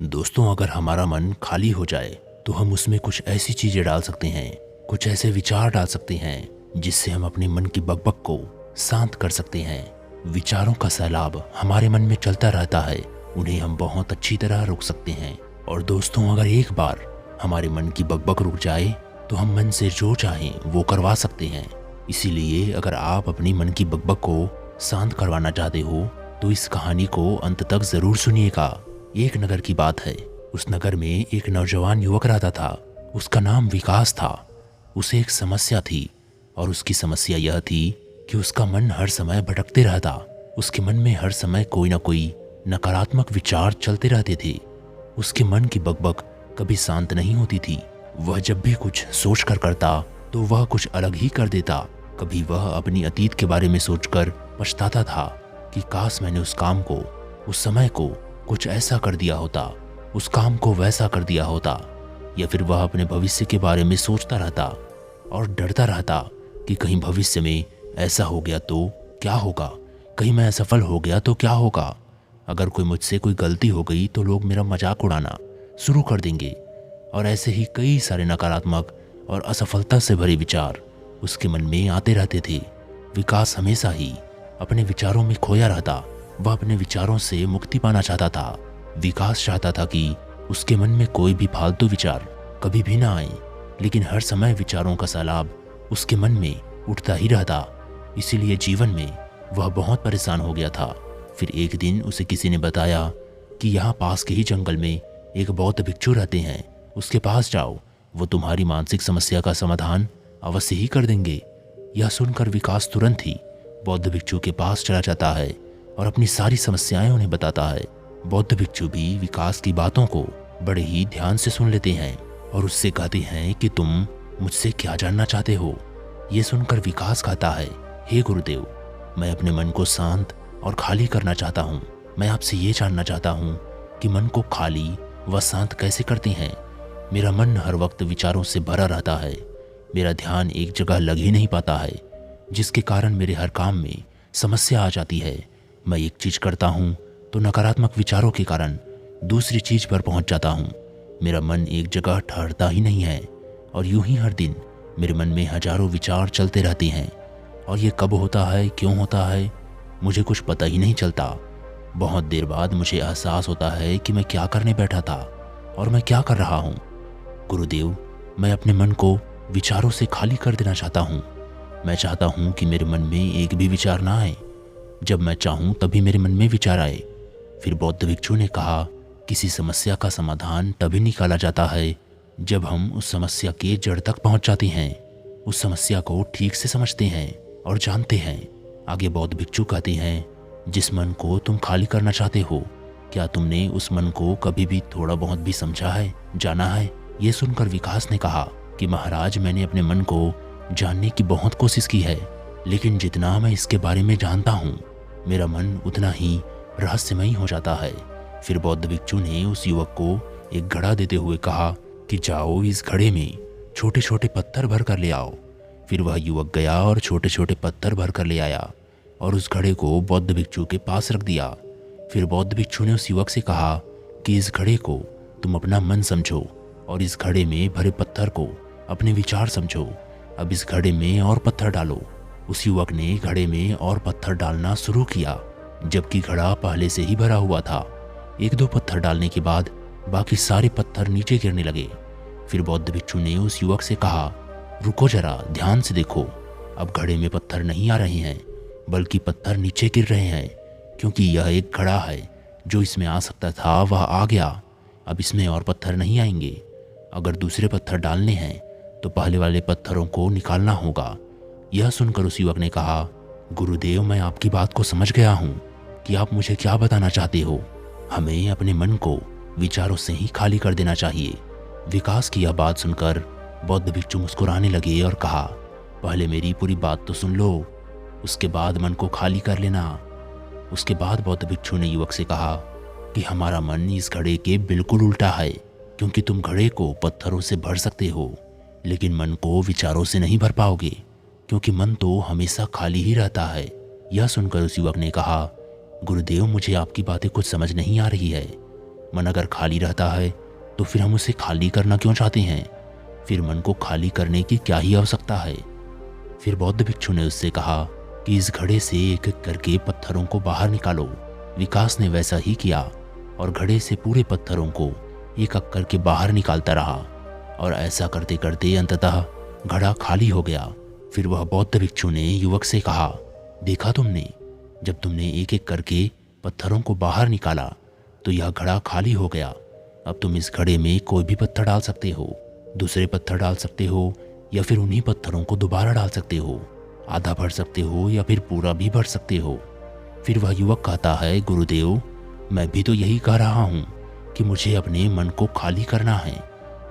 दोस्तों, अगर हमारा मन खाली हो जाए तो हम उसमें कुछ ऐसी चीजें डाल सकते हैं, कुछ ऐसे विचार डाल सकते हैं जिससे हम अपने मन की बकबक को शांत कर सकते हैं। विचारों का सैलाब हमारे मन में चलता रहता है, उन्हें हम बहुत अच्छी तरह रोक सकते हैं। और दोस्तों, अगर एक बार हमारे मन की बकबक रुक जाए तो हम मन से जो चाहें वो करवा सकते हैं। इसीलिए अगर आप अपनी मन की बकबक को शांत करवाना चाहते हो तो इस कहानी को अंत तक जरूर सुनिएगा। एक नगर की बात है। उस नगर में एक नौजवान युवक रहता था। उसका नाम विकास था। उसे एक समस्या थी और उसकी समस्या यह थी कि उसका मन हर समय भटकते रहता। उसके मन में हर समय कोई ना कोई नकारात्मक विचार चलते रहते थे। उसके मन की बकबक कभी शांत नहीं होती थी। वह जब भी कुछ सोच कर करता तो वह कुछ अलग ही कर देता। कभी वह अपनी अतीत के बारे में सोचकर पछताता था कि काश मैंने उस काम को, उस समय को कुछ ऐसा कर दिया होता, उस काम को वैसा कर दिया होता। या फिर वह अपने भविष्य के बारे में सोचता रहता और डरता रहता कि कहीं भविष्य में ऐसा हो गया तो क्या होगा, कहीं मैं असफल हो गया तो क्या होगा, अगर कोई मुझसे कोई गलती हो गई तो लोग मेरा मजाक उड़ाना शुरू कर देंगे। और ऐसे ही कई सारे नकारात्मक और असफलता से भरे विचार उसके मन में आते रहते थे। विकास हमेशा ही अपने विचारों में खोया रहता। वह अपने विचारों से मुक्ति पाना चाहता था। विकास चाहता था कि उसके मन में कोई भी फालतू विचार कभी भी ना आए, लेकिन हर समय विचारों का सैलाब उसके मन में उठता ही रहता। इसीलिए जीवन में वह बहुत परेशान हो गया था। फिर एक दिन उसे किसी ने बताया कि यहाँ पास के ही जंगल में एक बौद्ध भिक्षु रहते हैं, उसके पास जाओ, वो तुम्हारी मानसिक समस्या का समाधान अवश्य ही कर देंगे। यह सुनकर विकास तुरंत ही बौद्ध भिक्षु के पास चला जाता है और अपनी सारी समस्याएं उन्हें बताता है। बौद्ध भिक्षु भी विकास की बातों को बड़े ही ध्यान से सुन लेते हैं और उससे कहते हैं कि तुम मुझसे क्या जानना चाहते हो। ये सुनकर विकास कहता है, हे गुरुदेव, मैं अपने मन को शांत और खाली करना चाहता हूँ। मैं आपसे ये जानना चाहता हूँ कि मन को खाली व शांत कैसे करते हैं। मेरा मन हर वक्त विचारों से भरा रहता है। मेरा ध्यान एक जगह लग ही नहीं पाता है, जिसके कारण मेरे हर काम में समस्या आ जाती है। मैं एक चीज करता हूँ तो नकारात्मक विचारों के कारण दूसरी चीज पर पहुंच जाता हूँ। मेरा मन एक जगह ठहरता ही नहीं है और यूं ही हर दिन मेरे मन में हजारों विचार चलते रहते हैं। और ये कब होता है, क्यों होता है, मुझे कुछ पता ही नहीं चलता। बहुत देर बाद मुझे एहसास होता है कि मैं क्या करने बैठा था और मैं क्या कर रहा हूँ। गुरुदेव, मैं अपने मन को विचारों से खाली कर देना चाहता हूँ। मैं चाहता हूँ कि मेरे मन में एक भी विचार ना आए। जब मैं चाहूँ तभी मेरे मन में विचार आए। फिर बौद्ध भिक्षु ने कहा, किसी समस्या का समाधान तभी निकाला जाता है जब हम उस समस्या के जड़ तक पहुँच जाते हैं, उस समस्या को ठीक से समझते हैं और जानते हैं। आगे बौद्ध भिक्षु कहते हैं, जिस मन को तुम खाली करना चाहते हो, क्या तुमने उस मन को कभी भी थोड़ा बहुत भी समझा है, जाना है? ये सुनकर विकास ने कहा कि महाराज, मैंने अपने मन को जानने की बहुत कोशिश की है, लेकिन जितना मैं इसके बारे में जानता हूँ मेरा मन उतना ही रहस्यमयी हो जाता है। फिर बौद्ध भिक्षु ने उस युवक को एक घड़ा देते हुए कहा कि जाओ, इस घड़े में छोटे छोटे पत्थर भर कर ले आओ। फिर वह युवक गया और छोटे छोटे पत्थर भर कर ले आया और उस घड़े को बौद्ध भिक्षु के पास रख दिया। फिर बौद्ध भिक्षु ने उस युवक से कहा कि इस घड़े को तुम अपना मन समझो और इस घड़े में भरे पत्थर को अपने विचार समझो। अब इस घड़े में और पत्थर डालो। उस युवक ने घड़े में और पत्थर डालना शुरू किया, जबकि घड़ा पहले से ही भरा हुआ था। एक दो पत्थर डालने के बाद बाकी सारे पत्थर नीचे गिरने लगे। फिर बौद्ध भिक्षु ने उस युवक से कहा, रुको जरा, ध्यान से देखो। अब घड़े में पत्थर नहीं आ रहे हैं, बल्कि पत्थर नीचे गिर रहे हैं, क्योंकि यह एक घड़ा है। जो इसमें आ सकता था वह आ गया। अब इसमें और पत्थर नहीं आएंगे। अगर दूसरे पत्थर डालने हैं तो पहले वाले पत्थरों को निकालना होगा। यह सुनकर उस युवक ने कहा, गुरुदेव, मैं आपकी बात को समझ गया हूँ कि आप मुझे क्या बताना चाहते हो। हमें अपने मन को विचारों से ही खाली कर देना चाहिए। विकास की यह बात सुनकर बौद्ध भिक्षु मुस्कुराने लगे और कहा, पहले मेरी पूरी बात तो सुन लो, उसके बाद मन को खाली कर लेना। उसके बाद बौद्ध भिक्षु ने युवक से कहा कि हमारा मन इस घड़े के बिल्कुल उल्टा है, क्योंकि तुम घड़े को पत्थरों से भर सकते हो, लेकिन मन को विचारों से नहीं भर पाओगे, क्योंकि मन तो हमेशा खाली ही रहता है। यह सुनकर उस युवक ने कहा, गुरुदेव, मुझे आपकी बातें कुछ समझ नहीं आ रही है। मन अगर खाली रहता है तो फिर हम उसे खाली करना क्यों चाहते हैं? फिर मन को खाली करने की क्या ही आवश्यकता है? फिर बौद्ध भिक्षु ने उससे कहा कि इस घड़े से एक एक करके पत्थरों को बाहर निकालो। विकास ने वैसा ही किया और घड़े से पूरे पत्थरों को एक एक करके बाहर निकालता रहा और ऐसा करते करते अंततः घड़ा खाली हो गया। फिर वह बौद्ध भिक्षु ने युवक से कहा, देखा तुमने, जब तुमने एक एक करके पत्थरों को बाहर निकाला तो यह घड़ा खाली हो गया। अब तुम इस घड़े में कोई भी पत्थर डाल सकते हो, दूसरे पत्थर डाल सकते हो या फिर उन्हीं पत्थरों को दोबारा डाल सकते हो, आधा भर सकते हो या फिर पूरा भी भर सकते हो। फिर वह युवक कहता है, गुरुदेव, मैं भी तो यही कह रहा हूँ कि मुझे अपने मन को खाली करना है।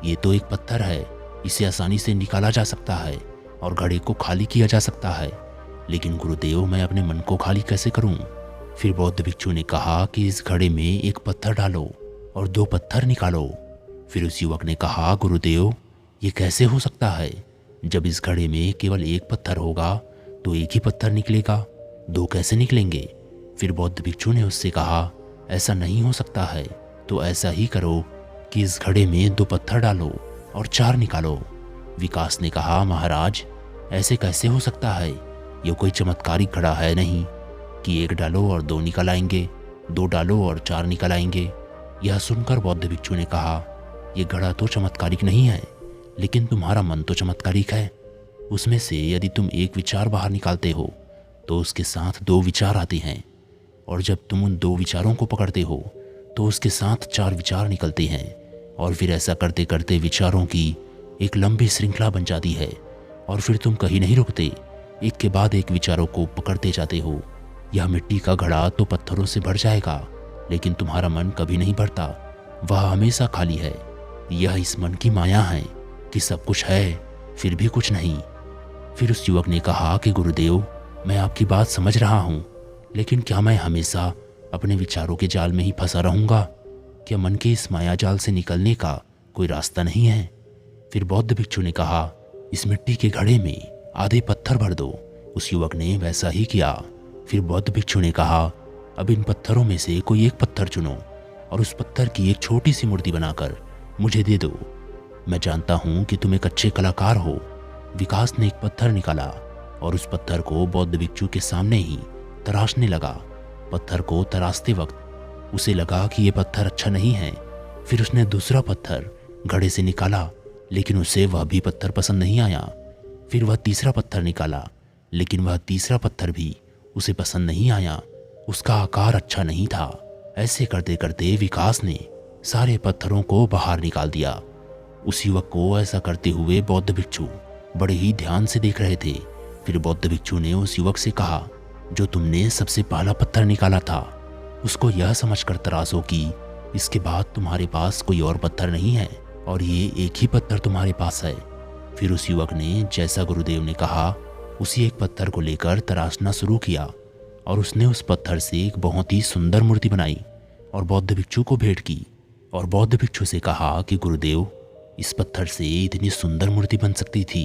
ये तो एक पत्थर है, इसे आसानी से निकाला जा सकता है और घड़े को खाली किया जा सकता है, लेकिन गुरुदेव मैं अपने मन को खाली कैसे करूं? फिर बौद्ध भिक्षु ने कहा कि इस घड़े में एक पत्थर डालो और 2 पत्थर निकालो। फिर उस युवक ने कहा, गुरुदेव ये कैसे हो सकता है? जब इस घड़े में केवल एक पत्थर होगा तो एक ही पत्थर निकलेगा, 2 कैसे निकलेंगे? फिर बौद्ध भिक्षु ने उससे कहा, ऐसा नहीं हो सकता है, तो ऐसा ही करो कि इस घड़े में 2 पत्थर डालो और 4 निकालो। विकास ने कहा, महाराज ऐसे कैसे हो सकता है? ये कोई चमत्कारिक घड़ा है नहीं कि 1 डालो और 2 निकल आएंगे, 2 डालो और 4 निकल आएंगे। यह सुनकर बौद्ध भिक्षु ने कहा, यह घड़ा तो चमत्कारिक नहीं है, लेकिन तुम्हारा मन तो चमत्कारिक है। उसमें से यदि तुम एक विचार बाहर निकालते हो तो उसके साथ 2 विचार आते हैं, और जब तुम उन 2 विचारों को पकड़ते हो तो उसके साथ 4 विचार निकलते हैं, और फिर ऐसा करते करते विचारों की एक लंबी श्रृंखला बन जाती है, और फिर तुम कहीं नहीं रुकते, एक के बाद एक विचारों को पकड़ते जाते हो। यह मिट्टी का घड़ा तो पत्थरों से भर जाएगा, लेकिन तुम्हारा मन कभी नहीं भरता, वह हमेशा खाली है। यह इस मन की माया है कि सब कुछ है फिर भी कुछ नहीं। फिर उस युवक ने कहा कि गुरुदेव, मैं आपकी बात समझ रहा हूँ, लेकिन क्या मैं हमेशा अपने विचारों के जाल में ही फंसा रहूँगा? क्या मन के इस माया जाल से निकलने का कोई रास्ता नहीं है? फिर बौद्ध भिक्षु ने कहा, इस मिट्टी के घड़े में आधे पत्थर भर दो। उस युवक ने वैसा ही किया। फिर बौद्ध भिक्षु ने कहा, अब इन पत्थरों में से कोई एक पत्थर चुनो और उस पत्थर की एक छोटी सी मूर्ति बनाकर मुझे दे दो। मैं जानता हूँ कि तुम एक अच्छे कलाकार हो। विकास ने एक पत्थर निकाला और उस पत्थर को बौद्ध भिक्षु के सामने ही तराशने लगा। पत्थर को तराशते वक्त उसे लगा कि यह पत्थर अच्छा नहीं है। फिर उसने दूसरा पत्थर घड़े से निकाला, लेकिन उसे वह भी पत्थर पसंद नहीं आया। फिर वह तीसरा पत्थर निकाला, लेकिन वह तीसरा पत्थर भी उसे पसंद नहीं आया। उसका आकार अच्छा नहीं था। ऐसे करते करते विकास ने सारे पत्थरों को बाहर निकाल दिया। उस युवक को ऐसा करते हुए बौद्ध भिक्षु बड़े ही ध्यान से देख रहे थे। फिर बौद्ध भिक्षु ने उस युवक से कहा, जो तुमने सबसे पहला पत्थर निकाला था, उसको यह समझकर तराशो कि इसके बाद तुम्हारे पास कोई और पत्थर नहीं है और ये एक ही पत्थर तुम्हारे पास है। फिर उस युवक ने जैसा गुरुदेव ने कहा उसी एक पत्थर को लेकर तराशना शुरू किया, और उसने उस पत्थर से एक बहुत ही सुंदर मूर्ति बनाई और बौद्ध भिक्षु को भेंट की। और बौद्ध भिक्षु से कहा कि गुरुदेव, इस पत्थर से इतनी सुंदर मूर्ति बन सकती थी,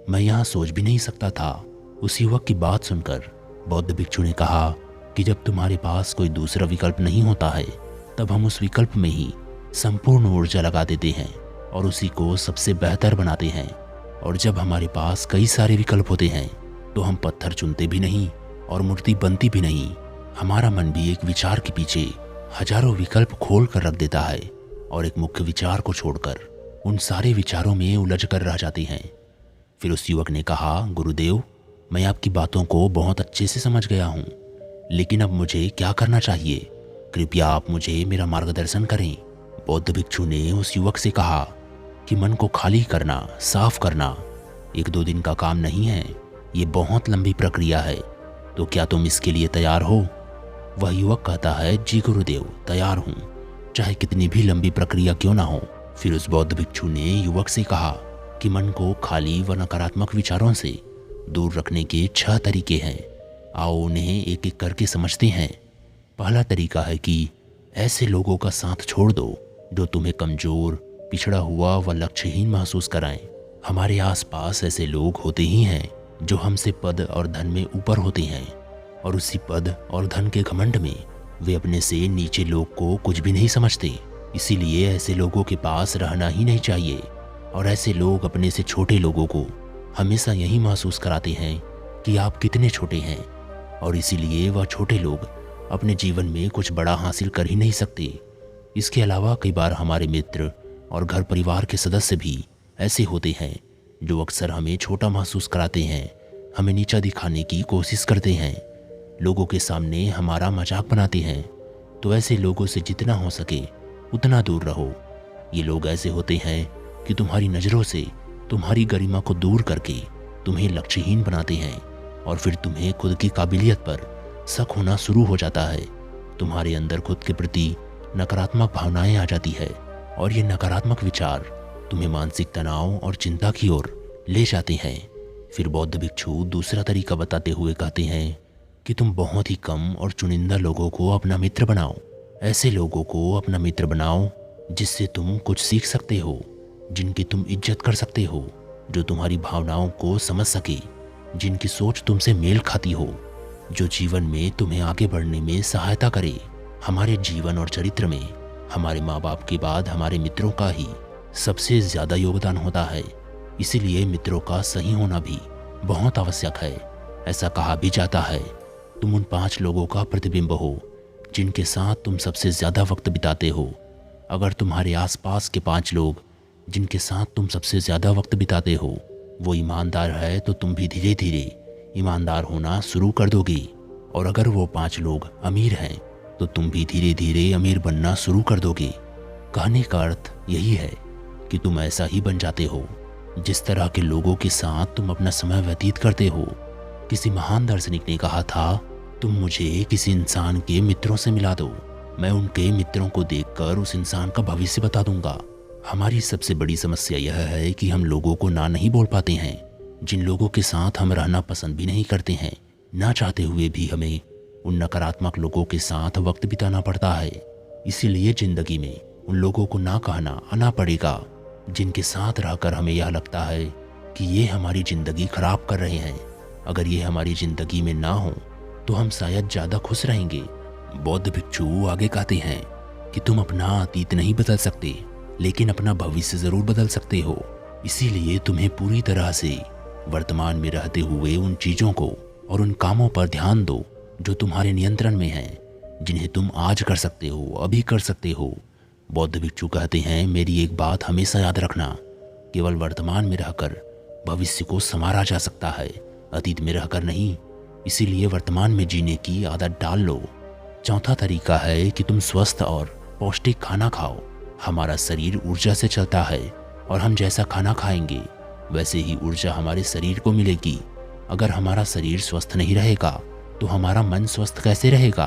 मैं यहाँ सोच भी नहीं सकता था। उस युवक की बात सुनकर बौद्ध भिक्षु ने कहा कि जब तुम्हारे पास कोई दूसरा विकल्प नहीं होता है, तब हम उस विकल्प में ही संपूर्ण ऊर्जा लगा देते हैं और उसी को सबसे बेहतर बनाते हैं। और जब हमारे पास कई सारे विकल्प होते हैं तो हम पत्थर चुनते भी नहीं और मूर्ति बनती भी नहीं। हमारा मन भी एक विचार के पीछे हजारों विकल्प खोल कर रख देता है और एक मुख्य विचार को छोड़कर उन सारे विचारों में उलझ कर रह जाते हैं। फिर उस युवक ने कहा, गुरुदेव, मैं आपकी बातों को बहुत अच्छे से समझ गया हूँ, लेकिन अब मुझे क्या करना चाहिए? कृपया आप मुझे मेरा मार्गदर्शन करें। बौद्ध भिक्षु ने उस युवक से कहा कि मन को खाली करना, साफ करना 1-2 दिन का काम नहीं है, ये बहुत लंबी प्रक्रिया है। तो क्या तुम इसके लिए तैयार हो? वह युवक कहता है, जी गुरुदेव, तैयार हूँ, चाहे कितनी भी लंबी प्रक्रिया क्यों ना हो। फिर उस बौद्ध भिक्षु ने युवक से कहा कि मन को खाली व नकारात्मक विचारों से दूर रखने के 6 तरीके हैं। आओ उन्हें एक एक करके समझते हैं। पहला तरीका है कि ऐसे लोगों का साथ छोड़ दो जो तुम्हें कमजोर, पिछड़ा हुआ व लक्ष्यहीन महसूस कराएं। हमारे आसपास ऐसे लोग होते ही हैं जो हमसे पद और धन में ऊपर होते हैं, और उसी पद और धन के घमंड में वे अपने से नीचे लोग को कुछ भी नहीं समझते। इसीलिए ऐसे लोगों के पास रहना ही नहीं चाहिए। और ऐसे लोग अपने से छोटे लोगों को हमेशा यही महसूस कराते हैं कि आप कितने छोटे हैं, और इसीलिए वह छोटे लोग अपने जीवन में कुछ बड़ा हासिल कर ही नहीं सकते। इसके अलावा कई बार हमारे मित्र और घर परिवार के सदस्य भी ऐसे होते हैं जो अक्सर हमें छोटा महसूस कराते हैं, हमें नीचा दिखाने की कोशिश करते हैं, लोगों के सामने हमारा मजाक बनाते हैं। तो ऐसे लोगों से जितना हो सके उतना दूर रहो। ये लोग ऐसे होते हैं कि तुम्हारी नज़रों से तुम्हारी गरिमा को दूर करके तुम्हें लक्ष्यहीन बनाते हैं, और फिर तुम्हें खुद की काबिलियत पर शक होना शुरू हो जाता है। तुम्हारे अंदर खुद के प्रति नकारात्मक भावनाएं आ जाती है, और ये नकारात्मक विचार तुम्हें मानसिक तनाव और चिंता की ओर ले जाते हैं। फिर बौद्ध भिक्षु दूसरा तरीका बताते हुए कहते हैं कि तुम बहुत ही कम और चुनिंदा लोगों को अपना मित्र बनाओ। ऐसे लोगों को अपना मित्र बनाओ जिससे तुम कुछ सीख सकते हो, जिनकी तुम इज्जत कर सकते हो, जो तुम्हारी भावनाओं को समझ सके, जिनकी सोच तुमसे मेल खाती हो, जो जीवन में तुम्हें आगे बढ़ने में सहायता करे। हमारे जीवन और चरित्र में हमारे माँ बाप के बाद हमारे मित्रों का ही सबसे ज़्यादा योगदान होता है। इसीलिए मित्रों का सही होना भी बहुत आवश्यक है। ऐसा कहा भी जाता है, तुम उन 5 लोगों का प्रतिबिंब हो जिनके साथ तुम सबसे ज़्यादा वक्त बिताते हो। अगर तुम्हारे आसपास के 5 लोग जिनके साथ तुम सबसे ज़्यादा वक्त बिताते हो वो ईमानदार है, तो तुम भी धीरे धीरे ईमानदार होना शुरू कर दोगे। और अगर वो 5 लोग अमीर हैं तो तुम भी धीरे धीरे अमीर बनना शुरू कर दोगे। कहने का अर्थ यही है कि तुम ऐसा ही बन जाते हो जिस तरह के लोगों के साथ तुम अपना समय व्यतीत करते हो। किसी महान दार्शनिक ने कहा था, तुम मुझे किसी इंसान के मित्रों से मिला दो, मैं उनके मित्रों को देखकर उस इंसान का भविष्य बता दूंगा। हमारी सबसे बड़ी समस्या यह है कि हम लोगों को ना नहीं बोल पाते हैं। जिन लोगों के साथ हम रहना पसंद भी नहीं करते हैं, ना चाहते हुए भी हमें उन नकारात्मक लोगों के साथ वक्त बिताना पड़ता है। इसीलिए जिंदगी में उन लोगों को ना कहना आना पड़ेगा जिनके साथ रहकर हमें यह लगता है कि ये हमारी ज़िंदगी खराब कर रहे हैं। अगर ये हमारी ज़िंदगी में ना हो तो हम शायद ज़्यादा खुश रहेंगे। बौद्ध भिक्षु आगे कहते हैं कि तुम अपना अतीत नहीं बदल सकते, लेकिन अपना भविष्य ज़रूर बदल सकते हो। इसीलिए तुम्हें पूरी तरह से वर्तमान में रहते हुए उन चीज़ों को और उन कामों पर ध्यान दो जो तुम्हारे नियंत्रण में हैं, जिन्हें तुम आज कर सकते हो, अभी कर सकते हो। बौद्ध भिक्षु कहते हैं, मेरी एक बात हमेशा याद रखना, केवल वर्तमान में रहकर भविष्य को संवारा जा सकता है, अतीत में रहकर नहीं। इसीलिए वर्तमान में जीने की आदत डाल लो। चौथा तरीका है कि तुम स्वस्थ और पौष्टिक खाना खाओ। हमारा शरीर ऊर्जा से चलता है, और हम जैसा खाना खाएंगे वैसे ही ऊर्जा हमारे शरीर को मिलेगी। अगर हमारा शरीर स्वस्थ नहीं रहेगा तो हमारा मन स्वस्थ कैसे रहेगा?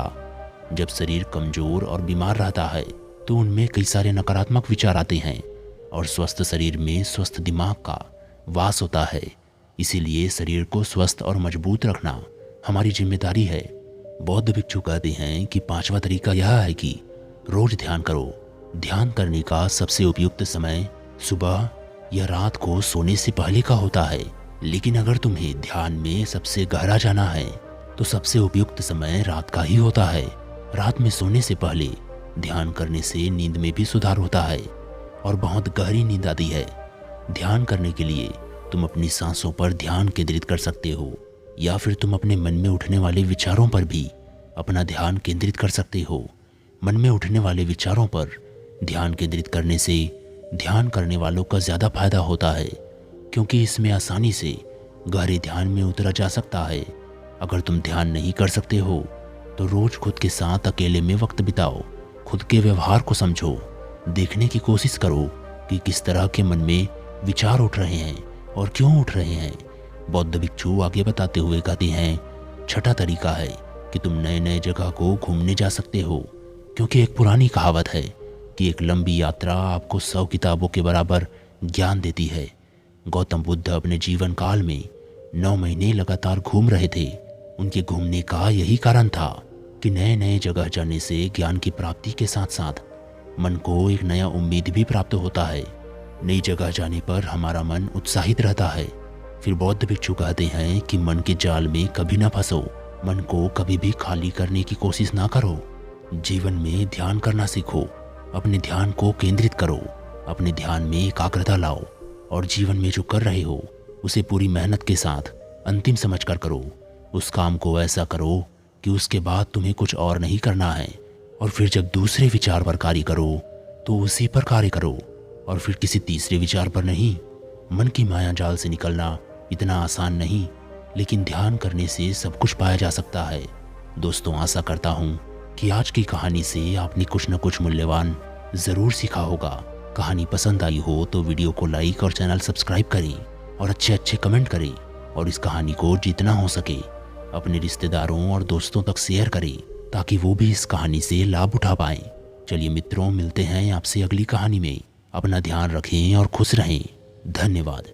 जब शरीर कमज़ोर और बीमार रहता है तो उनमें कई सारे नकारात्मक विचार आते हैं, और स्वस्थ शरीर में स्वस्थ दिमाग का वास होता है। इसीलिए शरीर को स्वस्थ और मजबूत रखना हमारी जिम्मेदारी है। बौद्ध भिक्षु कहते हैं कि 5वां तरीका यह है कि रोज ध्यान करो। ध्यान करने का सबसे उपयुक्त समय सुबह या रात को सोने से पहले का होता है, लेकिन अगर तुम्हें ध्यान में सबसे गहरा जाना है तो सबसे उपयुक्त समय रात का ही होता है। रात में सोने से पहले ध्यान करने से नींद में भी सुधार होता है और बहुत गहरी नींद आती है। ध्यान करने के लिए तुम अपनी सांसों पर ध्यान केंद्रित कर सकते हो, या फिर तुम अपने मन में उठने वाले विचारों पर भी अपना ध्यान केंद्रित कर सकते हो। मन में उठने वाले विचारों पर ध्यान केंद्रित करने से ध्यान करने वालों का ज़्यादा फायदा होता है, क्योंकि इसमें आसानी से गहरे ध्यान में उतरा जा सकता है। अगर तुम ध्यान नहीं कर सकते हो तो रोज़ खुद के साथ अकेले में वक्त बिताओ, खुद के व्यवहार को समझो, देखने की कोशिश करो कि किस तरह के मन में विचार उठ रहे हैं और क्यों उठ रहे हैं। बौद्ध भिक्षु आगे बताते हुए कहते हैं, 6ठा तरीका है कि तुम नए नए जगह को घूमने जा सकते हो, क्योंकि एक पुरानी कहावत है कि एक लंबी यात्रा आपको 100 किताबों के बराबर ज्ञान देती है। गौतम बुद्ध अपने जीवन काल में 9 महीने लगातार घूम रहे थे। उनके घूमने का यही कारण था कि नए नए जगह जाने से ज्ञान की प्राप्ति के साथ साथ मन को एक नया उम्मीद भी प्राप्त होता है। नई जगह जाने पर हमारा मन उत्साहित रहता है। फिर बौद्ध भिक्षु कहते हैं कि मन के जाल में कभी ना फंसो, मन को कभी भी खाली करने की कोशिश ना करो। जीवन में ध्यान करना सीखो, अपने ध्यान को केंद्रित करो, अपने ध्यान में एकाग्रता लाओ और जीवन में जो कर रहे हो उसे पूरी मेहनत के साथ अंतिम समझकर करो। उस काम को ऐसा करो कि उसके बाद तुम्हें कुछ और नहीं करना है। और फिर जब दूसरे विचार पर कार्य करो तो उसी पर कार्य करो और फिर किसी तीसरे विचार पर नहीं। मन की माया जाल से निकलना इतना आसान नहीं, लेकिन ध्यान करने से सब कुछ पाया जा सकता है। दोस्तों, आशा करता हूँ कि आज की कहानी से आपने कुछ न कुछ मूल्यवान ज़रूर सीखा होगा। कहानी पसंद आई हो तो वीडियो को लाइक और चैनल सब्सक्राइब करें और अच्छे अच्छे कमेंट करें और इस कहानी को जितना हो सके अपने रिश्तेदारों और दोस्तों तक शेयर करें ताकि वो भी इस कहानी से लाभ उठा पाएं। चलिए मित्रों, मिलते हैं आपसे अगली कहानी में। अपना ध्यान रखें और खुश रहें। धन्यवाद।